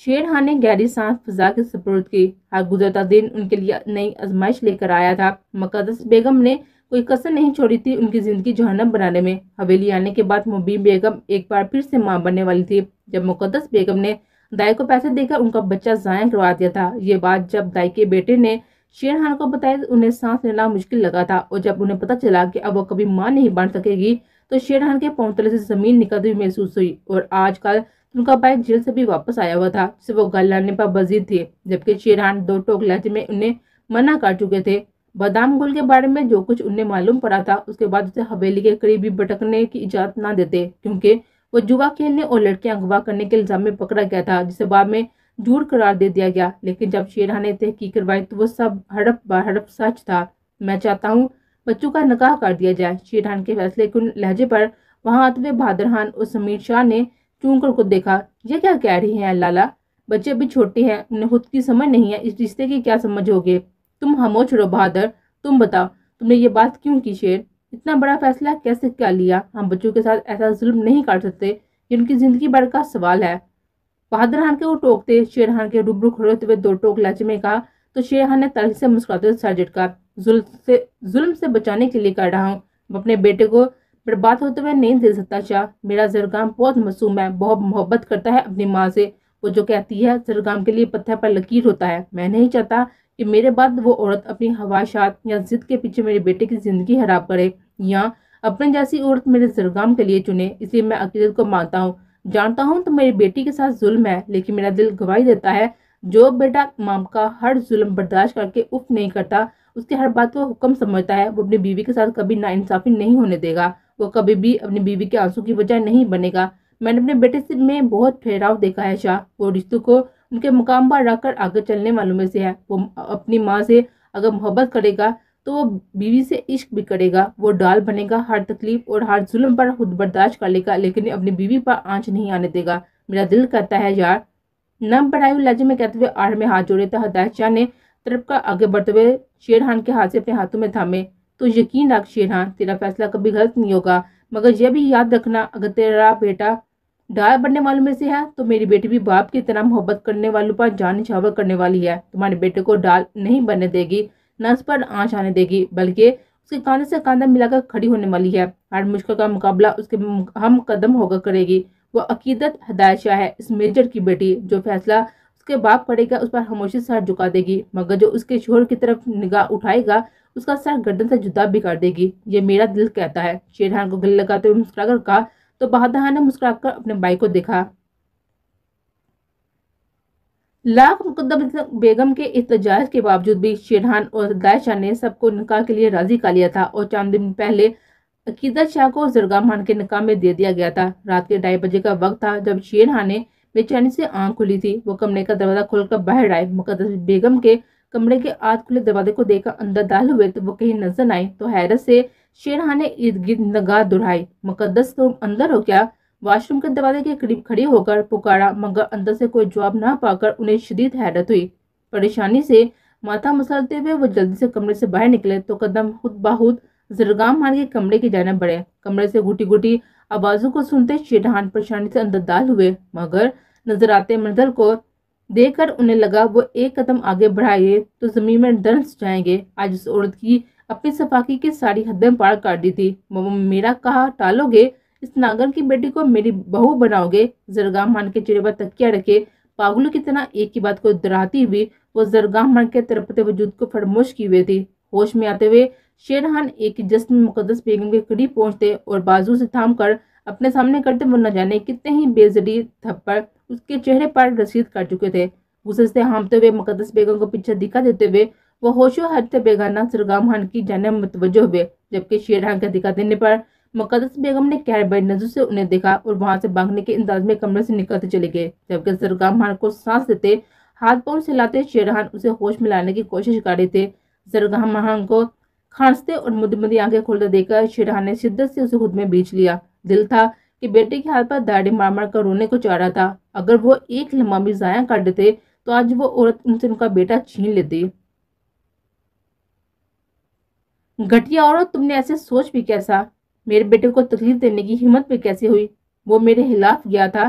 شیر خان نے گہری سانس فضا کے سپرد کی۔ ہر گزرتا دن ان کے لیے نئی آزمائش لے کر آیا تھا۔ مقدس بیگم نے کوئی کسر نہیں چھوڑی تھی ان کی زندگی جہنم بنانے میں۔ حویلی آنے کے بعد مبین بیگم ایک بار پھر سے ماں بننے والی تھی، جب مقدس بیگم نے دائی کو پیسے دے کر ان کا بچہ ضائع کروا دیا تھا۔ یہ بات جب دائی کے بیٹے نے شیر خان کو بتایا تو انہیں سانس لینا مشکل لگا تھا، اور جب انہیں پتا چلا کہ اب وہ کبھی ماں نہیں بن سکے گی تو شیر خان کے پاؤں تلے سے زمین نکلتی ہوئی محسوس ہوئی۔ اور آج کل ان کا بھائی جیل سے بھی واپس آیا ہوا تھا، جسے وہ گھر لانے پر بزید تھے، جبکہ شیر خان دو ٹوک لہجے میں انہیں منع کر چکے تھے۔ بادام گل کے بارے میں جو کچھ انہیں معلوم پڑا تھا، اس کے بعد اسے حویلی کے قریب بھی بھٹکنے کی اجازت نہ دیتے، کیونکہ وہ جوا کھیلنے اور لڑکیاں اغوا کرنے کے الزام میں پکڑا گیا تھا، جسے بعد میں جھوٹ قرار دے دیا گیا۔ لیکن جب شیر خان نے تحقیق کروائی تو وہ سب ہڑپ بہڑپ سچ تھا۔ میں چاہتا ہوں بچوں کا نکاح کر دیا جائے۔ شیر خان کے فیصلے کن لہجے پر وہاں آتے ہوئے بہادر خان اور سمیر شاہ نے چون کر کو دیکھا۔ یہ کیا کہہ رہی ہیں لالا؟ بچے ابھی چھوٹے ہیں، انہیں خود کی سمجھ نہیں ہے، اس رشتے کی کیا سمجھ ہوگی؟ تم خاموش رہو بہادر، تم بتاؤ تم نے یہ بات کیوں کی؟ شیر، اتنا بڑا فیصلہ کیسے کیا لیا؟ ہم بچوں کے ساتھ ایسا ظلم نہیں کر سکتے، یہ ان کی زندگی بھر کا سوال ہے۔ بہادر خان کے وہ ٹوکتے شیر خان کے روبرو کھڑے ہوتے ہوئے دو ٹوک لہجے میں کہا تو شیر خان نے تلخی سے مسکراتے ہوئے سر جھٹکا۔ ظلم سے بچانے کے لیے کر رہا ہوں، میں اپنے بیٹے کو برباد ہوتے ہوئے نہیں دے سکتا شاہ۔ میرا زرگام بہت معصوم ہے، بہت محبت کرتا ہے اپنی ماں سے۔ وہ جو کہتی ہے زرگام کے لیے پتھر پر لکیر ہوتا ہے۔ میں نہیں چاہتا کہ میرے بعد وہ عورت اپنی خواہشات یا ضد کے پیچھے میرے بیٹے کی زندگی خراب کرے، یا اپنے جیسی عورت میرے زرگام کے لیے چنے۔ اس لیے میں عقیدت کو مانتا ہوں، جانتا ہوں تو میری بیٹی کے ساتھ ظلم ہے، لیکن میرا دل گواہی دیتا ہے جو بیٹا ماں کا ہر ظلم برداشت کر کے اف نہیں کرتا، اس کی ہر بات کو حکم سمجھتا ہے، وہ اپنی بیوی کے ساتھ کبھی ناانصافی نہیں ہونے دے گا، وہ کبھی بھی اپنی بیوی کے آنسو کی وجہ نہیں بنے گا۔ میں نے اپنے بیٹے سے میں بہت ٹھہراؤ دیکھا ہے شاہ، وہ رشتوں کو ان کے مقام پر رکھ کر آگے چلنے والوں میں سے ہے۔ وہ اپنی ماں سے اگر محبت کرے گا تو وہ بیوی سے عشق بھی کرے گا، وہ ڈال بنے گا، ہر تکلیف اور ہر ظلم پر خود برداشت کر لے گا، لیکن اپنی بیوی پر آنچ نہیں آنے دے گا۔ میرا دل کہتا ہے یار، نم بڑھائے ہوئے لہجے میں کہتے ہوئے آڑ میں ہاتھ جوڑے تھے ہدایت شاہ نے طرف کا آگے بڑھتے ہوئے شیر خان کے ہاتھ سے اپنے ہاتھوں میں تھامے۔ تو یقین رکھ شیر خان، تیرا فیصلہ کبھی غلط نہیں ہوگا، مگر یہ بھی یاد رکھنا اگر تیرا بیٹا ڈال بننے والوں میں سے ہے تو میری بیٹی بھی باپ کی طرح محبت کرنے والوں پر جان نچھاور کرنے والی ہے۔ تمہارے بیٹے کو ڈال نہیں بننے دے گی، نہ اس پر آنچ آنے دے گی، بلکہ اس کے کاندھے سے کاندھا ملا کر کھڑی ہونے والی ہے۔ ہر مشکل کا مقابلہ اس کے ہم قدم ہوکر کرے گی۔ وہ عقیدت ہدایت شاہ ہے، اس میجر کی بیٹی، جو فیصلہ اس کے باپ کرے گا اس پر خاموشی سے سر جھکا دے گی، مگر جو اس کے شوہر کی طرف نگاہ اٹھائے گا اس کا سر گردن سے جدا بھی کر دے گی۔ یہ میرا دل کہتا ہے۔ شیر خان کو گلے لگاتے ہوئے مسکرا کر کہا تو بہادر خان نے مسکرا کر اپنے بھائی کو دیکھا۔ لاکھ مقدس بیگم کے احتجاج کے باوجود بھی شیر خان اور ہدایت شاہ نے سب کو نکاح کے لیے راضی کر لیا تھا، اور چند دن پہلے عقیدت شاہ کو زرگام خان کے نکاح میں دے دیا گیا تھا۔ رات کے 2:30 بجے کا وقت تھا جب شیر خان نے بے چینی سے آنکھ کھلی تھی۔ وہ کمرے کا دروازہ کھول کر باہر آئے۔ مقدس بیگم کے کمرے کے آدھ کھلے دروازے کو دیکھ کر اندر داخل ہوئے تو وہ کہیں نظر آئے تو حیرت سے شیر خان نے ارد گرد نگاہ دوڑائی۔ مقدس، تم اندر ہو کیا؟ واش روم کے دروازے کے قریب کھڑی ہو کر پکارا، مگر اندر سے کوئی جواب نہ پا کر انہیں شدید حیرت ہوئی۔ پریشانی سے ماتھا مسلتے ہوئے وہ جلدی سے کمرے سے باہر نکلے تو قدم خود بخود زرگام خان کے کمرے کی جانب بڑھے۔ کمرے سے گھٹی گھٹی آوازوں کو سنتے شیر خان پریشانی سے اندر داخل ہوئے، مگر نظر آتے منظر کو دیکھ کر انہیں لگا وہ ایک قدم آگے بڑھائے تو زمین میں دھنس جائیں گے۔ آج اس عورت کی اپنی صفاقی کی ساری حدیں پار کر دی تھی۔ وہ میرا کہا ٹالو گے؟ اس ناگر کی بیٹی کو میری بہو بناؤ گے؟ زرگام خان کے چہرے پر تکیہ رکھے پاگلوں کی طرح ایک ہی بات کو دہراتی ہوئی وہ زرگام خان کے تڑپتے وجود کو فراموش کیے ہوئے تھی۔ ہوش میں آتے ہوئے شیر خان ایک جسم مقدس بیگم کے قریب پہنچتے اور بازو سے تھام کر اپنے سامنے کرتے وہ نہ جانے کتنے ہی بے زری تھپڑ اس کے چہرے پر رسید کر چکے تھے۔ غصے سے ہانپتے ہوئے مقدس بیگم کو پیچھے دکھا دیتے ہوئے وہ ہوش و حرت بیگانہ زرگام خان کی جانب متوجہ ہوئے، جبکہ شیر خان کا دکھا دینے پر مقدس بیگم نے قہر بھری نظر سے انہیں دیکھا اور وہاں سے بھاگنے کے انداز میں کمرے سے نکلتے چلے گئے، جبکہ زرگام خان کو سانس دیتے ہاتھ پاؤں سلاتے شیر خان اسے ہوش میں لانے کی کوشش کر رہے تھے۔ زرگام خان کو کھانستے اور مدی مدی آنکھیں کھولتے دیکھ کر شیر خان نے شدت سے اسے خود میں بیچ لیا۔ دل تھا کہ بیٹے کے ہاتھ پر داڑھی مار مار کر رونے کو چاہ رہا تھا۔ اگر وہ ایک لمحہ بھی ضائع کر دیتے تو آج وہ عورت ان سے ان کا بیٹا چھین لیتی۔ گھٹیا عورت، تم نے ایسے سوچ بھی کیسا؟ میرے بیٹے کو تکلیف دینے کی ہمت بھی کیسے ہوئی؟ وہ میرے خلاف گیا تھا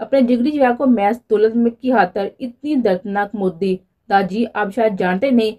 اپنے جگری جگہ کو محض دولت میں کی خاطر اتنی دردناک موت دی۔ داجی آپ شاید جانتے نہیں،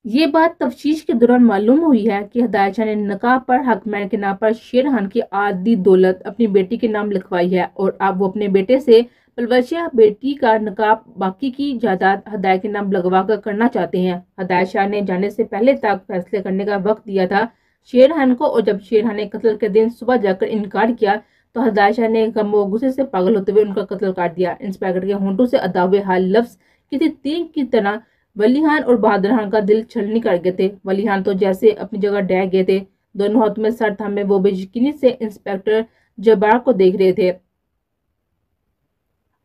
یہ بات تفتیش کے دوران معلوم ہوئی ہے کہ ہدایت شاہ نے نکاح پر حکمین کے نام پر شیر خان کی آدھی دولت اپنی بیٹی کے نام لکھوائی ہے، اور اب وہ اپنے بیٹے سے پلوشیہ بیٹی کا نکاح باقی کی جائیداد ہدایت کے نام لگوا کر کرنا چاہتے ہیں۔ ہدایت شاہ نے جانے سے پہلے تک فیصلے کرنے کا وقت دیا تھا شیر خان کو، اور جب شیر خان نے قتل کے دن صبح جا کر انکار کیا تو ہدایت شاہ نے غم و غصے سے پاگل ہوتے ہوئے ان کا قتل کر دیا۔ انسپیکٹر کے ہونٹوں سے ادا ہوئے حال لفظ کسی تیر کی طرح ولی خان اور بہادر خان کا دل چھلنی کر گئے تھے۔ ولی خان تو جیسے اپنی جگہ ڈہ گئے تھے، دونوں ہاتھوں میں سر تھامے وہ بے یقینی سے انسپیکٹر جبار کو دیکھ رہے تھے۔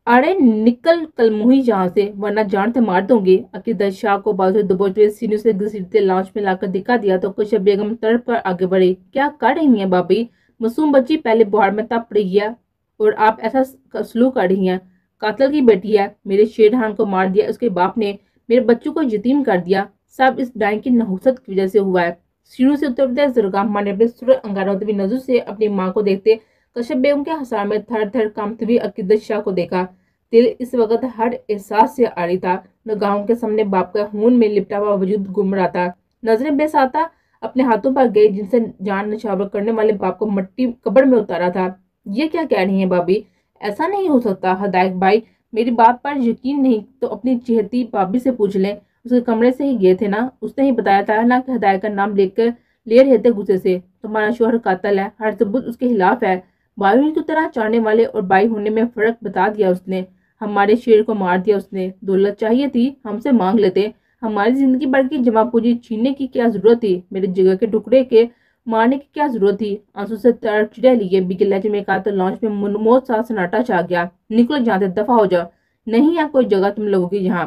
اڑے نکل کل موہی یہاں سے، ورنہ جان سے مار دوں گی۔ عقیدت شاہ کو بازو سے دبوچتے ہوئے سینوں سے گھسیٹتے لانچ میں لا کر دکھا دیا تو کشف بیگم تڑپ کر آگے بڑھی۔ کیا کر رہی ہیں بابی؟ معصوم بچی پہلے بہار میں تپ رہی ہے اور آپ ایسا سلوک کر رہی ہیں۔ قاتل کی بیٹی ہے، میرے شیر خان کو مار دیا اس کے باپ نے، میرے بچوں کو یتیم کر دیا، سب اس ڈائن کی نحوست کی وجہ سے ہوا ہے۔ سیڑھیوں سے اترتے زرگاہ ماں نے اپنے سرخ انگارہ ہوتے ہوئے نظر سے اپنی ماں کو دیکھتے کشف بیگم کے حصار میں تھر تھر کانپتے ہوئے عقیدت شاہ کو دیکھا۔ دل اس وقت ہر احساس سے عاری تھا۔ نگاہوں کے سامنے باپ کا خون میں لپٹا ہوا وجود گم رہا تھا۔ نظریں بے ساتا اپنے ہاتھوں پر گئی جن سے جان نچھاور کرنے والے باپ کو مٹی قبر میں اتارا تھا۔ یہ کیا کہہ رہی ہیں بابی؟ ایسا نہیں ہو سکتا ہدایت بھائی، میری بات پر یقین نہیں تو اپنی چہتی بابی سے پوچھ لیں، اس کے کمرے سے ہی گئے تھے نا، اس نے ہی بتایا تھا نا کہ ہدایت کا نام لے رہے تھے غصے سے۔ تمہارا شوہر قاتل ہے، ہر ثبوت اس کے خلاف ہے، بھائیوں کی طرح چاہنے والے اور بھائی ہونے میں فرق بتا دیا اس نے۔ ہمارے شیر کو مار دیا اس نے، دولت چاہیے تھی ہم سے مانگ لیتے، ہماری زندگی بھر کی جمع پوجی چھیننے کی کیا ضرورت تھی، میرے جگر کے ٹکڑے کے مارنے کی کیا ضرورت تھی۔ آنسو سے چڑہ لیے بگل لہجے میں کہا تو لانچ میں موت سا سناٹا چھا گیا۔ نکلو جہاں سے، دفع ہو جاؤ، نہیں ہے کوئی جگہ تم لوگوں کی یہاں،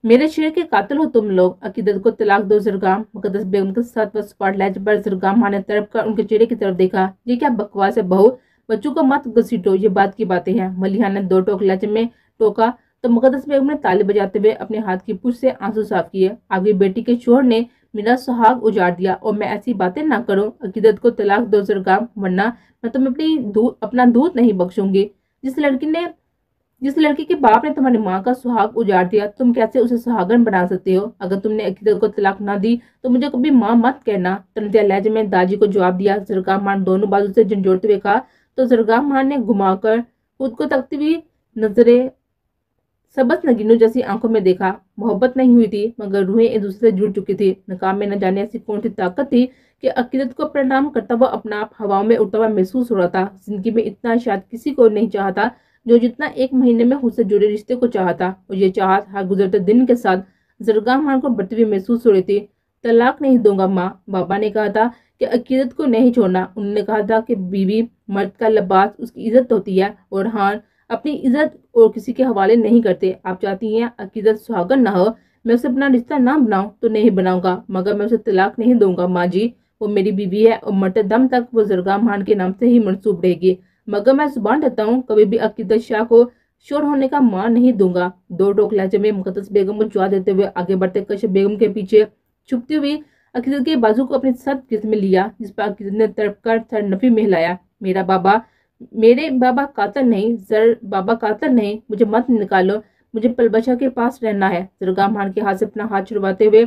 میرے شیر کے قاتل ہو تم لوگ۔ عقیدت کو طلاق دو زرگاہ، مقدس بیگم کے ساتھ و سپاٹ لہجے پر زرگاہ ماں نے تڑپ کر ان کے چہرے کی طرف دیکھا۔ یہ کیا بکواس ہے بہو، بچوں کو مت گھسیٹو، یہ بات کی باتیں ہیں۔ ولی خان نے دو ٹوک لہجے میں ٹوکا تو مقدس بیگم نے تالی بجاتے ہوئے اپنے ہاتھ کی پوچھ سے آنسو صاف کیے۔ آپ کی بیٹی کے شوہر نے میرا سہاگ اجاڑ دیا اور میں ایسی باتیں نہ کروں۔ عقیدت کو طلاق دو زرگاہ، ورنہ میں تمہیں اپنا دودھ نہیں بخشوں گی۔ جس لڑکی کے باپ نے تمہاری ماں کا سہاگ اجاڑ دیا، تم کیسے اسے سہاگن بنا سکتے ہو؟ اگر تم نے عقیدت کو طلاق نہ دی تو مجھے کبھی ماں مت کہنا، تنتیا لہجے میں داجی کو جواب دیا۔ زرگاہ ماں دونوں بازو سے جھنجھوڑتے ہوئے کہا تو زرگاہ ماں نے گھما کر خود کو تکتی ہوئی نظریں سبز نگینوں جیسی آنکھوں میں دیکھا۔ محبت نہیں ہوئی تھی مگر روحیں ایک دوسرے سے جڑ چکی تھی۔ نکاح میں نہ جانے ایسی کون سی طاقت تھی کہ عقیدت کو پرنام کرتا ہوا اپنا آپ ہواؤں میں اڑتا ہوا محسوس ہو رہا تھا۔ زندگی میں اتنا شاید کسی کو نہیں چاہتا جو جتنا ایک مہینے میں خود سے جڑے رشتے کو چاہتا، اور یہ چاہت ہر گزرتے دن کے ساتھ زرگاہ ماں کو بڑھتی ہوئی محسوس ہو رہی تھی۔ طلاق نہیں دوں گا ماں، بابا نے کہا تھا کہ عقیدت کو نہیں چھوڑنا، انہوں نے کہا تھا کہ بیوی مرد کا لباس اس کی عزت ہوتی ہے، اور ہاں اپنی عزت اور کسی کے حوالے نہیں کرتے۔ آپ چاہتی ہیں عقیدت سہاگن نہ ہو، میں اسے اپنا رشتہ نہ بناؤں تو نہیں بناؤں گا، مگر میں اسے طلاق نہیں دوں گا ماں جی، وہ میری بیوی ہے اور مرتے دم تک وہ زرگاہ ماں کے نام سے ہی منسوب رہے گی، مگر میں زبان دیتا ہوں کبھی بھی عقیدت شاہ کو شور ہونے کا ماں نہیں دوں گا۔ دو ٹوک لہجے میں مقدس بیگم کو جواب دیتے ہوئے آگے بڑھتے کشف بیگم کے پیچھے چھپتی ہوئی عقیدت کے بازو کو اپنی سخت گرفت میں لیا، جس پر عقیدت نے تڑپ کر سر نفی میں ہلایا۔ میرے بابا قاتل نہیں، بابا قاتل نہیں، مجھے مت نکالو، مجھے پلبشا کے پاس رہنا ہے۔ زرگاہ ماں کے ہاتھ سے اپنا ہاتھ چھڑواتے ہوئے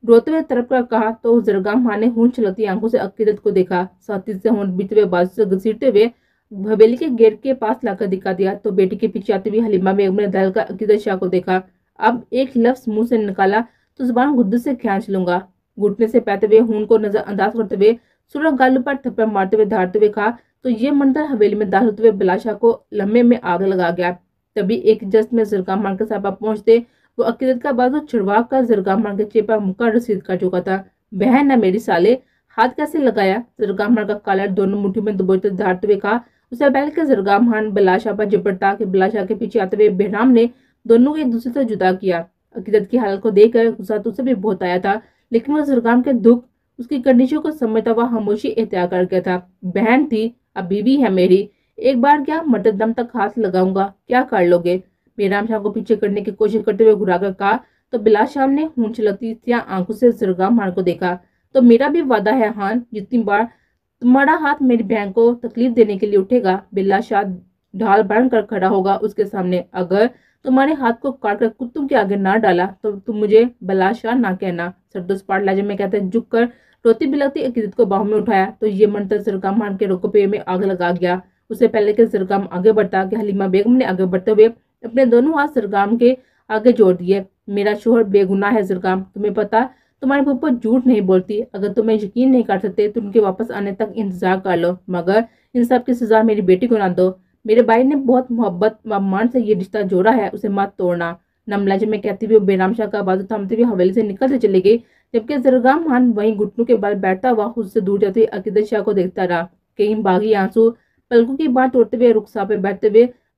روتے ہوئے تڑپ کر کہا تو زرگاہ ماں نے خون چھلکتی آنکھوں سے عقیدت کو دیکھا، ساتھی سے ہونٹ بیتے ہوئے بازو سے گھسیٹتے ہوئے حویلی کے گیٹ کے پاس لا کر دکھا دیا تو بیٹی کے پیچھے آتی ہوئی حلیمہ بیگم نے دہل کر عقیدت شاہ کو دیکھا۔ اب ایک لفظ منہ سے نکالا تو زبان غدے سے کھینچ لوں گا۔ گھٹنے سے پہتے ہوئے خون کو نظر انداز کرتے ہوئے سرخ گالوں پر تھپڑ مارتے ہوئے دھاڑتے ہوئے کہا تو یہ منظر حویلی میں داخل ہوتے ہوئے بلاشا کو لمحے میں آگ لگا گیا۔ تبھی ایک جست میں زرگاہ ماں کے صاحبہ پہنچتے وہ عقیدت کا بازو چھڑوا کر زرگاہ ماں کے چہرے پر مکہ رسید کر چکا تھا۔ بہن نہ میری سالے، ہاتھ کیسے لگایا؟ زرگاہ ماں کا کالر دونوں مٹھیوں میں دبوچتے دھاڑتے ہوئے کہا۔ اسے پہل کے زرگاہ ماں بلاشا پر جبرتا کہ بلاشا کے پیچھے آتے ہوئے بہرام نے دونوں کو ایک دوسرے سے جدا کیا۔ عقیدت کی حالت کو دیکھ کر غصہ تو اسے بھی بہت آیا تھا، لیکن وہ زرگاہ کے دکھ، اس کی کنڈیشن کو سمجھتا ہوا خاموشی اختیار کر گیا تھا۔ بہن تھی، اب بیوی ہے میری، ایک بار کیا مرتے دم تک ہاتھ لگاؤں گا، کیا کر لو گے؟ بہرام شاہ کو پیچھے کرنے کی کوشش کرتے ہوئے گھرا کر کہا تو بلاشا نے خون چھلکتی سیاہ آنکھوں سے زرگاہ ماں کو دیکھا۔ تو میرا بھی وعدہ ہے خان، جتنی بار تمہارا ہاتھ میری بہن کو تکلیف دینے کے لیے اٹھے گا۔ بلا شاہ ڈھال بن کر کھڑا ہوگا اس کے سامنے۔ اگر تمہارے ہاتھ کو کاٹ کر کتوں کے آگے نہ ڈالا تو تم مجھے بلا شاہ نہ کہنا۔ سردو سپاٹ لہجے میں کہتے ہیں، جھک کر روتی بلکتی عقیدت کو باہوں میں اٹھایا تو یہ منتر سرگم خان کے روکپے میں آگ لگا گیا۔ اس سے پہلے کہ سرگم آگے بڑھتا کہ حلیمہ بیگم نے آگے بڑھتے ہوئے اپنے دونوں ہاتھ سرگم کے آگے جوڑ دیے۔ میرا شوہر بے گناہ ہے سرگم، تمہیں پتا تمہاری پھوپھو جھوٹ نہیں بولتی۔ اگر تمہیں یقین نہیں کر سکتے تو ان کے واپس آنے تک انتظار کر لو، مگر ان سب کی سزا میری بیٹی کو نہ دو۔ میرے بھائی نے بہت محبت و مان سے یہ رشتہ جوڑا ہے، اسے مت توڑنا۔ نرم لہجے میں کہتی ہوئے بیرام شاہ کا بازو تھامتے ہوئے حویلی سے نکلتے چلے گئی، جبکہ سرگم خان وہیں گھٹنوں کے بل بیٹھتا ہوا خود سے دور جاتے عقیدت شاہ کو دیکھتا رہا۔ کئی باغی آنسو پلکوں کی بات توڑتے ہوئے رخسار پہ بیٹھتے ہوئے